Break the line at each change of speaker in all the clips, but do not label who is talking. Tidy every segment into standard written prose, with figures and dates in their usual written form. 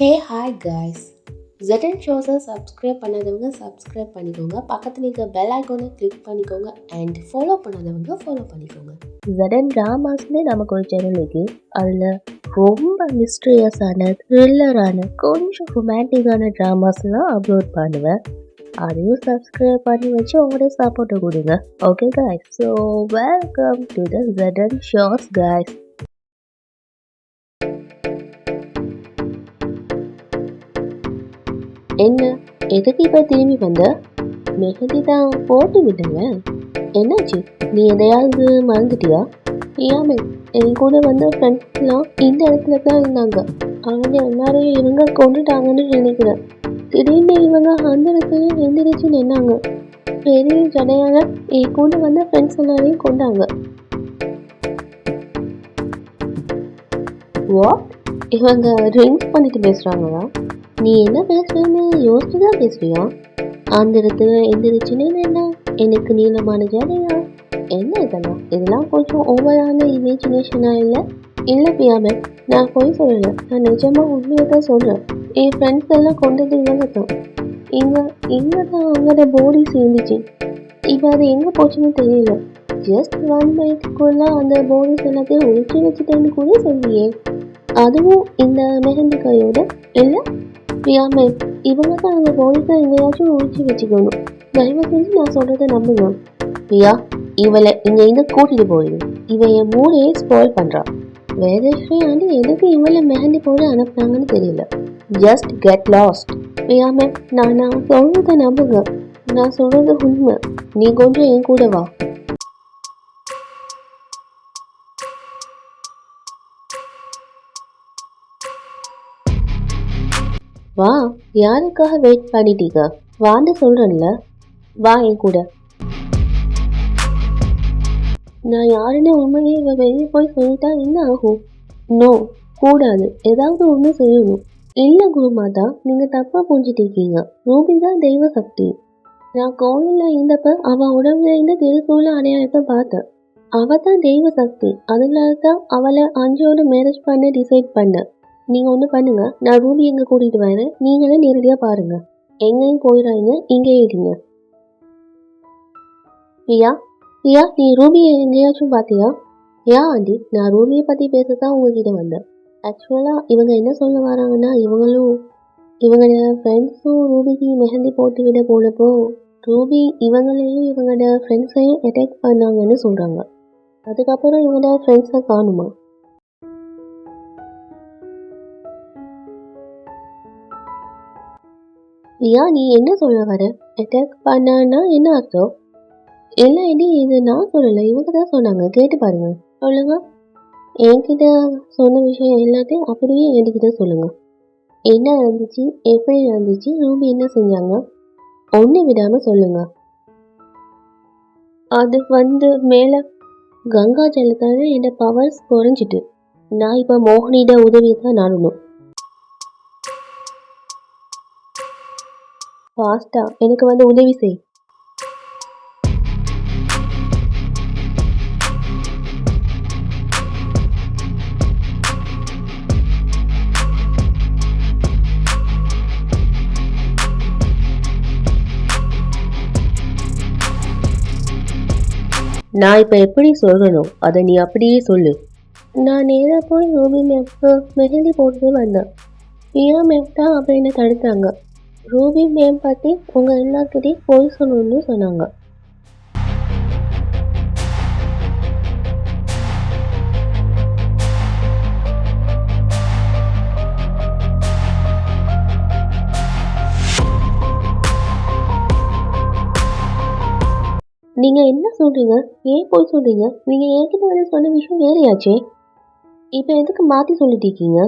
ஹே hi guys. ZN ஷோஸை subscribe பண்ணாதவங்க subscribe பண்ணிக்கோங்க. பக்கத்தில் இருக்க பெல் ஐக்கானை கிளிக் பண்ணிக்கோங்க அண்ட் ஃபாலோ பண்ணாதவங்க ஃபாலோ பண்ணிக்கோங்க.
ZN ட்ராமாஸ்னே நமக்கு ஒரு சேனல் இருக்கு. அதில் ரொம்ப மிஸ்ட்ரியஸான த்ரில்லரான கொஞ்சம் ரொமான்டிக்கான ட்ராமாஸ்லாம் அப்லோட் பண்ணுவேன். அதையும் சப்ஸ்கிரைப் பண்ணி வச்சு உங்களோட சப்போர்ட்டை கொடுங்க. Okay guys, so welcome to the ZN shows guys. என்ன எதுக்கு இப்போ திரும்பி வந்த? மெஹந்தி தான் போட்டு விடுங்க. என்னாச்சு, நீ எதையாவது மறந்துட்டியா? ஏமே, என் கூட வந்த ஃப்ரெண்ட்ஸ்லாம் இந்த இடத்துல தான் இருந்தாங்க. அவங்க எல்லாரையும் இவங்க கொண்டுட்டாங்கன்னு நினைக்கிறேன். திடீர்னு இவங்க அந்த இடத்துல எந்திரிச்சு நின்னாங்க. பெரிய ஜடையால என் கூட வந்த ஃப்ரெண்ட்ஸ் எல்லாரையும் கொண்டாங்க. வாட்? இவங்க ட்ரிங்க்ஸ் பண்ணிட்டு பேசுகிறாங்களா? நீ என்ன பேசுறேன்னு யோசிச்சு தான் பேசுறியா? அந்த இடத்துல எந்திரிச்சுன்னு என்ன எனக்கு நீளமான ஜாடையா? என்ன இதெல்லாம் கொஞ்சம் ஓவரான இமேஜினேஷனா இல்லை? இல்லை பியாமே, நான் போய் சொல்லலை, நான் நிஜமாக உண்மையை தான் சொல்கிறேன். என் ஃப்ரெண்ட்ஸ் எல்லாம் கொண்டது இவங்க தான். இங்கே தான் அவங்களோட பாடி சேர்ந்துச்சு. இப்போ அது எங்கே போச்சுன்னு தெரியல. ஜஸ்ட் 1 மினிட்குள்ளே அந்த பாடிஸ் எல்லாத்தையும் ஒழிச்சு வச்சுட்டேன்னு கூட சொல்லியே. அதுவும் இந்த மெஹந்தி கையோட இல்லை பிரியாமே, இவங்க தான் அந்த பாடிஸை எங்கேயாச்சும் ஒழிச்சு வச்சுக்கணும். தயவு செஞ்சு நான் சொல்கிறத நம்புங்க. பிரியா, இவளை இங்கே கூட்டிகிட்டு போயிடு. இவன் என் மூளையை ஸ்பாயில் பண்ணுறான். வேதஸ்ரீ ஆண்டி எதுக்கு இவளை மெஹந்தி போட அனுப்புனாங்கன்னு தெரியல. Just get lost. பிரியாமே, நான் சொல்கிறத நம்புங்க. நான் சொல்கிறது உண்மை. நீ கொஞ்சம் என் கூட வா. வா, யாருக்காக வெயிட் பண்ணிட்டீங்க? வான்னு சொல்கிறேன்ல, வா என் கூட. நான் யாருன்னு உண்மையே இவ வெளியே போய் சொல்லிட்டா என்ன ஆகும்? நோ, கூடாது. ஏதாவது ஒன்று செய்யணும். இல்லை குருமாதா, நீங்கள் தப்பாக புரிஞ்சுட்டு ரூபி தான் தெய்வ சக்தி. நான் கோவிலில் இருந்தப்ப அவள் உடம்புல இருந்த திருசூல அடையாளத்தை பார்த்தேன். அவள் தான் தெய்வ சக்தி. அதனால தான் அவளை அஞ்சோடு மேரேஜ் பண்ண டிசைட் பண்ணேன். நீங்கள் ஒன்று பண்ணுங்க, நான் ரூபி எங்கே கூட்டிகிட்டு வரேன். நீங்களே நேரடியாக பாருங்கள். எங்கேயும் போயிடாதீங்க, இங்கே இருங்க. பியா, நீ ரூபியை எங்கேயாச்சும் பார்த்தியா? ஆண்டி, நான் ரூபியை பற்றி பேச தான் உங்ககிட்ட வந்தேன். ஆக்சுவலாக இவங்க என்ன சொல்ல வராங்கன்னா, இவங்களோட ஃப்ரெண்ட்ஸும் ரூபிக்கு மெஹந்தி போட்டு விட போனப்போ ரூபி இவங்களையும் இவங்களோட ஃப்ரெண்ட்ஸையும் அட்டாக் பண்ணாங்கன்னு சொல்கிறாங்க. அதுக்கப்புறம் இவங்களோட ஃப்ரெண்ட்ஸை காணுமா? பியா, நீ என்ன சொல்ல வர? அட்டாக் பண்ணான்னா என்ன அர்த்தம்? இல்லை இது நான் சொல்லலை, இவங்க தான் சொன்னாங்க. கேட்டு பாருங்க. சொல்லுங்க. என்கிட்ட சொன்ன விஷயம் எல்லாத்தையும் அப்படியே என்கிட்ட சொல்லுங்க. என்ன நடந்துச்சு, எப்படி நடந்துச்சு, ரூபி என்ன செஞ்சாங்க, ஒன்று விடாமல் சொல்லுங்க. அது மேலே கங்கா ஜலத்தால் என்னோட பவர்ஸ் குறைஞ்சிட்டு நான் இப்போ மோகினியோட உதவியை தான் நாடணும். ஃபாஸ்டா எனக்கு உதவி செய். நான் இப்போ எப்படி சொல்லணும், அதை நீ அப்படியே சொல்லு. நான் நேராக போய் ரூபி மேம்க்கு மெஹந்தி போட்டு வந்தேன். பியா மேம் தான் அப்போ என்னை தடுத்தாங்க. ரூபி மேம் பற்றி உங்கள் எல்லாத்துக்கிட்டையும் போய் சொல்லணும்னு சொன்னாங்க. நீங்கள் என்ன சொல்கிறீங்க? ஏன் போய் சொல்கிறீங்க? நீங்கள் ஏற்கனவே சொன்ன விஷயம் வேறையாச்சே. இப்போ எதுக்கு மாற்றி சொல்லிட்டு இருக்கீங்க?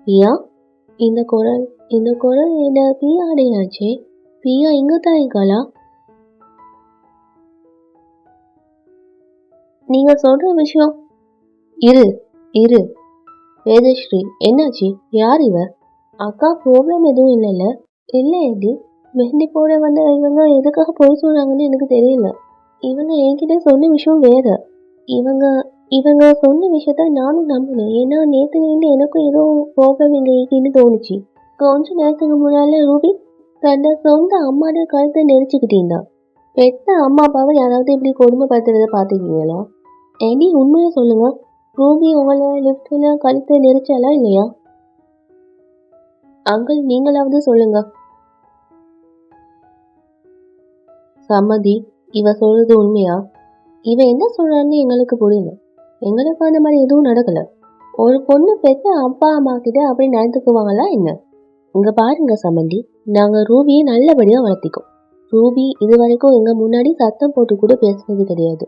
பியா, இந்த குரல் என்ன பியா அடையாச்சே. பியா இங்கே தான் இருக்காளா? நீங்கள் சொல்கிற விஷயம் இரு. வேதஸ்ரீ, என்னாச்சு? யார் இவ? அக்கா, ப்ராப்ளம் எதுவும் இல்லைல்ல? இல்லை ஏடி, மெஹந்தி போட வந்த இவங்க எதுக்காக போய் சொல்கிறாங்கன்னு எனக்கு தெரியல. இவங்க என்கிட்ட சொன்ன விஷயம் வேறு. இவங்க சொன்ன விஷயத்த நானும் நம்பினேன். ஏன்னா நேற்று எனக்கும் ஏதோ ப்ராப்ளம் இங்கே இருக்குன்னு தோணுச்சு. கொஞ்ச நேரத்துக்கு முன்னால ரூபி தன்னோட சொந்த அம்மாவோட கழுத்தை நெரிச்சுக்கிட்டீங்க. பெத்த அம்மா அப்பாவை யாராவது இப்படி கொடுமைப்படுத்துறத பார்த்துருக்கீங்களா? ஏடி உண்மையை சொல்லுங்க, ரூபி உங்களை லிஃப்ட்ல கழுத்தை நெரிச்சாலா இல்லையா? அங்கிள் நீங்களாவது சொல்லுங்க. சம்மதி, இவ சொல்றது உண்மையா? இவ என்ன சொல்றான்னு எங்களுக்கு புரியல. எங்களுக்கு அந்த மாதிரி எதுவும் நடக்கல. ஒரு பொண்ணு பெத்த அப்பா அம்மா கிட்ட அப்படி நடந்துக்குவாங்களா என்ன? இங்க பாருங்க சம்மந்தி, நாங்க ரூபியை நல்லபடியா வளர்த்திக்கோம். ரூபி இது வரைக்கும் எங்க முன்னாடி சத்தம் போட்டு கூட பேசுனது கிடையாது.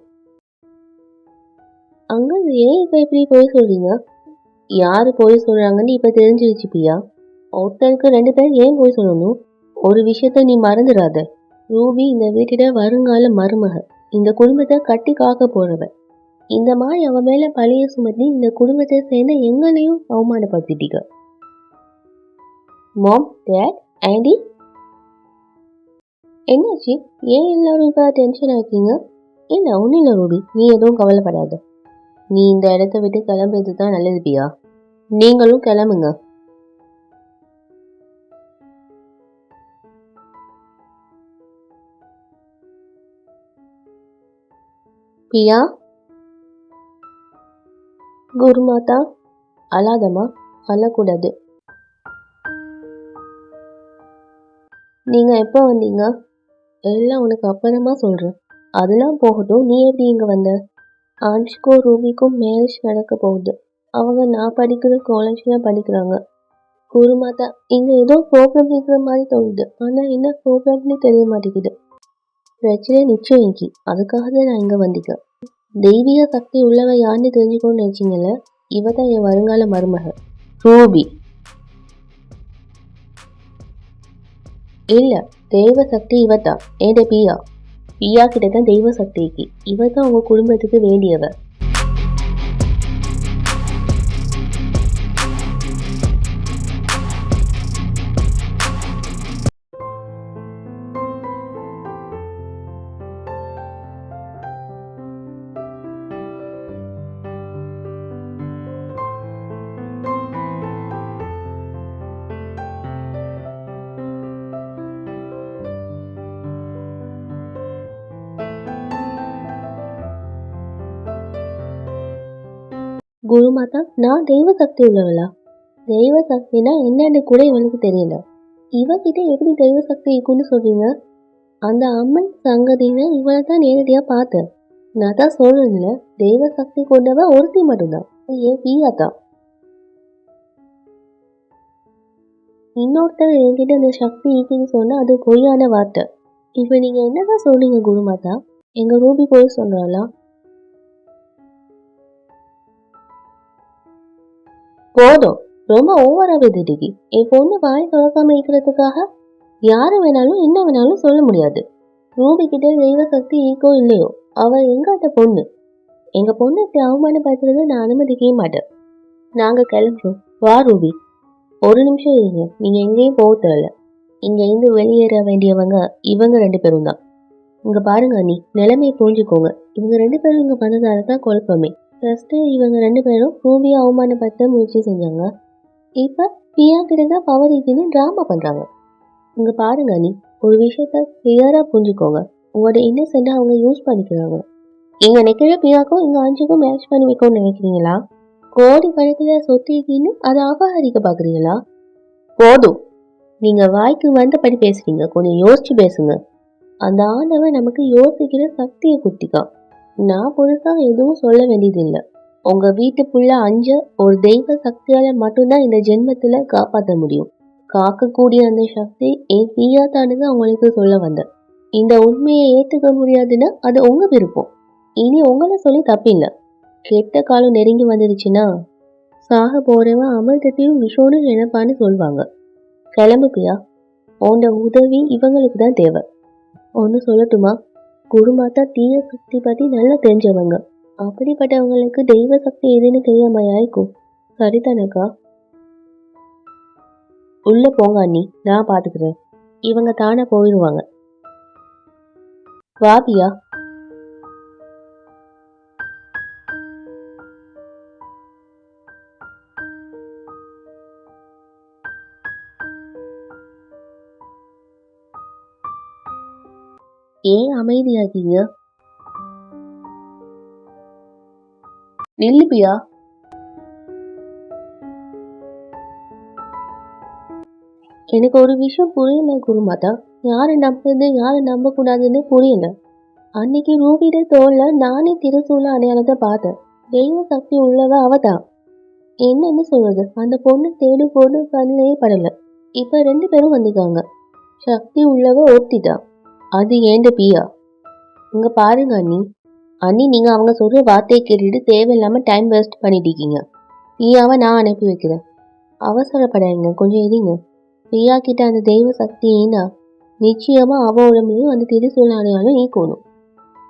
அங்க ஏன் இப்ப இப்படி போய் சொல்றீங்க? யாரு போய் சொல்றாங்கன்னு இப்ப தெரிஞ்சிருச்சு பியா. ஒருத்தருக்கு 2 பேர் ஏன் போய் சொல்லணும்? ஒரு விஷயத்த நீ மறந்துடாத. ரூபி இந்த வீட்டிட வருங்கால மருமக, இந்த குடும்பத்தை கட்டி காக்க போறவ. இந்த மாதிரி அவ மேல பழைய சுமத்தி இந்த குடும்பத்தை சேர்ந்த எங்களையும் அவமானப்படுத்திட்டீங்க. மாம், டேட், ஆண்டி, என்னாச்சு? ஏன் எல்லாரும் இப்ப டென்ஷன் ஆக்கீங்க? இல்ல ஒன்னும் இல்ல ரூபி, நீ எதுவும் கவலைப்படாத. நீ இந்த இடத்த விட்டு கிளம்புறது தான் நல்லது பியா. நீங்களும் கிளம்புங்க. பியா, குருமாதா, அழாதம்மா, அழக்கூடாது. நீங்க எப்போ வந்தீங்க? எல்லாம் உனக்கு அப்புறமா சொல்றேன். அதெல்லாம் போகட்டும், நீ எப்படி இங்க வந்த? ஆன்ஷுக்கும் ரூபிக்கும் மேரேஜ் நடக்க போகுது. அவங்க நான் படிக்கிற காலேஜ்ல படிக்கிறாங்க. குருமாதா, இங்க ஏதோ ப்ரோக்ராம் இருக்கிற மாதிரி தோணுது. ஆனா என்ன ப்ரோக்ராம்னு தெரிய மாட்டேங்குது. பிரச்சனை நிச்சயம் இன்னைக்கு, அதுக்காக தான் நான் இங்க வந்திருக்கேன். தெய்வீக சக்தி உள்ளவ யாருன்னு தெரிஞ்சுக்கணும்னு நினைச்சீங்கல்ல, இவ தான் என் வருங்கால மருமக ரூபி. இல்ல, தெய்வ சக்தி இவதான், ஏண்ட பியா. பியா கிட்ட தான் தெய்வ சக்திக்கு. இவ தான் உங்க குடும்பத்துக்கு வேண்டியவ. குருமாதா, நான் தெய்வ சக்தி உள்ளவளா? தெய்வ சக்தினா என்னன்னு கூட இவனுக்கு தெரியல. இவகிட்ட எப்படி தெய்வ சக்தி இருக்குன்னு சொல்றீங்க? அந்த அம்மன் சங்கதின்னு இவளை தான் நேரடியா பார்த்தேன். நான் தான் சொல்றேன்ல, தெய்வ சக்தி கொண்டவ ஒருத்தி மட்டும்தான், ஏன் பியா தான். இன்னொருத்தர் என்கிட்ட அந்த சக்தி இருக்குன்னு சொன்னா அது பொய்யான வார்த்தை. இப்ப நீங்க என்னதான் சொல்றீங்க குருமாதா? எங்க ரூபி போய் சொல்றாளா? போதும், ரொம்ப ஓவரா விதிடிக்கு. என் பொண்ணு வாய் திறக்காம இருக்கிறதுக்காக யாரு வேணாலும் என்ன வேணாலும் சொல்ல முடியாது. ரூபி கிட்ட தெய்வ சக்தி ஈக்கோ இல்லையோ, அவ எங்காட்ட பொண்ணு. எங்க பொண்ணு இப்படி அவமானப்படுத்துறத நான் அனுமதிக்கவே மாட்டேன். நாங்க கிளம்புறோம். வா ரூபி. ஒரு நிமிஷம் இருங்க, நீங்க எங்கேயும் போக தேவையில்ல. இங்க இருந்து வெளியேற வேண்டியவங்க இவங்க 2 பேரும் தான். இங்க பாருங்க அண்ணி, நிலைமையை புரிஞ்சுக்கோங்க. இவங்க 2 பேரும் இங்க வந்ததால தான் குழப்பமே. ஃபர்ஸ்ட் இவங்க 2 பேரும் ரூபியை அவமானப்படுத்த முயற்சி செஞ்சாங்க. இப்ப பியா கிட்டதான் பவர் இருக்குன்னு டிராமா பண்றாங்க. இங்க பாருங்க அண்ணி, ஒரு விஷயத்த கிளியரா புரிஞ்சுக்கோங்க. உங்களோட இன்னசென்ட்டை அவங்க யூஸ் பண்ணிக்கிறாங்க. இங்க நிக்கிற பியாக்கும் இங்க அஞ்சுக்கும் மேட்ச் பண்ணி வைக்கணும்னு நினைக்கிறீங்களா? கோடி கணக்கில சொத்திக்கின்னு அதை அபகரிக்க பாக்குறீங்களா? போதும், நீங்க வாய்க்கு வந்தபடி பேசுறீங்க. கொஞ்சம் யோசிச்சு பேசுங்க. அந்த ஆண்டவன் நமக்கு யோசிக்கிற சக்தியை குத்திக்கான். நான் புதுசா எதுவும் சொல்ல வேண்டியது இல்லை. உங்க வீட்டுக்குள்ள அஞ்ச ஒரு தெய்வ சக்தியால மட்டும்தான் இந்த ஜென்மத்துல காப்பாற்ற முடியும். காக்கக்கூடிய அந்த சக்தி என் பியாத்தானு உங்களுக்கு சொல்ல வந்தேன். இந்த உண்மையை ஏத்துக்க முடியாதுன்னா அது உங்க விருப்பம். இனி உங்களை சொல்லி தப்பில்லை. கெட்ட காலம் நெருங்கி வந்துடுச்சுன்னா சாக போறவன் அமிர்தத்தையும் விஷோன்னு நினைப்பான்னு சொல்லுவாங்க. கிளம்பு பியா, உன்னோட உதவி இவங்களுக்கு தான் தேவை. ஒன்று சொல்லட்டுமா? குருமாதா தீய சக்தி பத்தி நல்லா தெரிஞ்சவங்க. அப்படிப்பட்டவங்களுக்கு தெய்வ சக்தி எதுன்னு தெரியாமையாய்க்கும். சரிதானக்கா? உள்ள போங்க அண்ணி, நான் பாத்துக்கிறேன். இவங்க தானே போயிடுவாங்க. வாபியா. ஏன் அமைதியாகீங்க? நில்லு பிரியா. எனக்கு ஒரு விஷயம் புரியல குருமாதா. யாரை நம்புறது யாரை நம்ப கூடாதுன்னு புரியல. அன்னைக்கு ரூபிட தோல்ல நானே திருசூல அடையாளத்தை பார்த்தேன். தெய்வ சக்தி உள்ளவ அவதான். என்னன்னு சொல்றது, அந்த பொண்ணு தேடு போடு கண்ணிலே படல. இப்ப 2 பேரும் வந்துக்காங்க. சக்தி உள்ளவ ஒருத்திதான். அது ஏண்ட பியா. இங்க பாருங்க அண்ணி. அண்ணி, நீங்க அவங்க சொல்ற வார்த்தையை கேட்டுட்டு தேவையில்லாம டைம் வேஸ்ட் பண்ணிட்டு இருக்கீங்க. பியாவை நான் அனுப்பி வைக்கிறேன். அவசரப்படாதீங்க, கொஞ்சம் இருங்க. பிரியா கிட்ட அந்த தெய்வ சக்தி ஏன்னா நிச்சயமா அவ உடம்புலையும் அந்த திருசூல அடையாளம் ஈக்கணும்,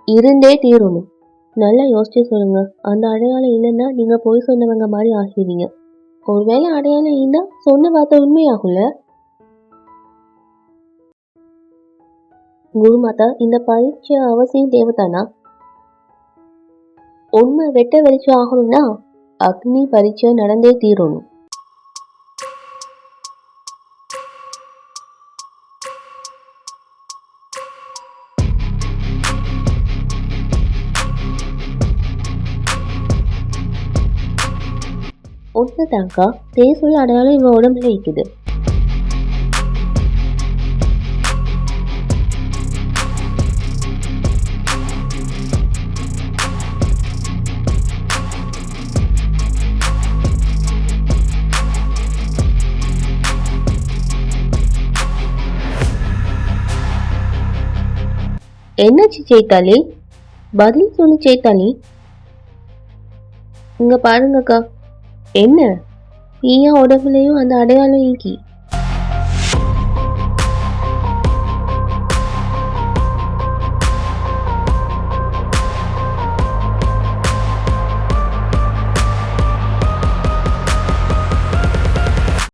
இருந்தே தீரணும். நல்லா யோசிச்சு சொல்லுங்க. அந்த அடையாளம் இல்லைன்னா நீங்க போய் சொன்னவங்க மாதிரி ஆகிடுவீங்க. ஒருவேளை அடையாளம் இருந்தா சொன்ன வார்த்தை உண்மையாகும்ல. குருமாதா, இந்த பரீட்சை அவசியம் தேவைதானா? உண்மை வெட்ட வெளிச்சு ஆகணும்னா அக்னி பரீட்சை நடந்தே தீரணும். உண்மைதான்க்கா, தேசுள்ள அடையாளம் இவன் உடம்புல இருக்குது. என்னாச்சு சேத்தாலி? பதில் சொல்லு சேத்தாலி. இங்க பாருங்கக்கா. என்ன? பிரியா உடம்புலையும் அந்த அடையாளம் ஈக்கி.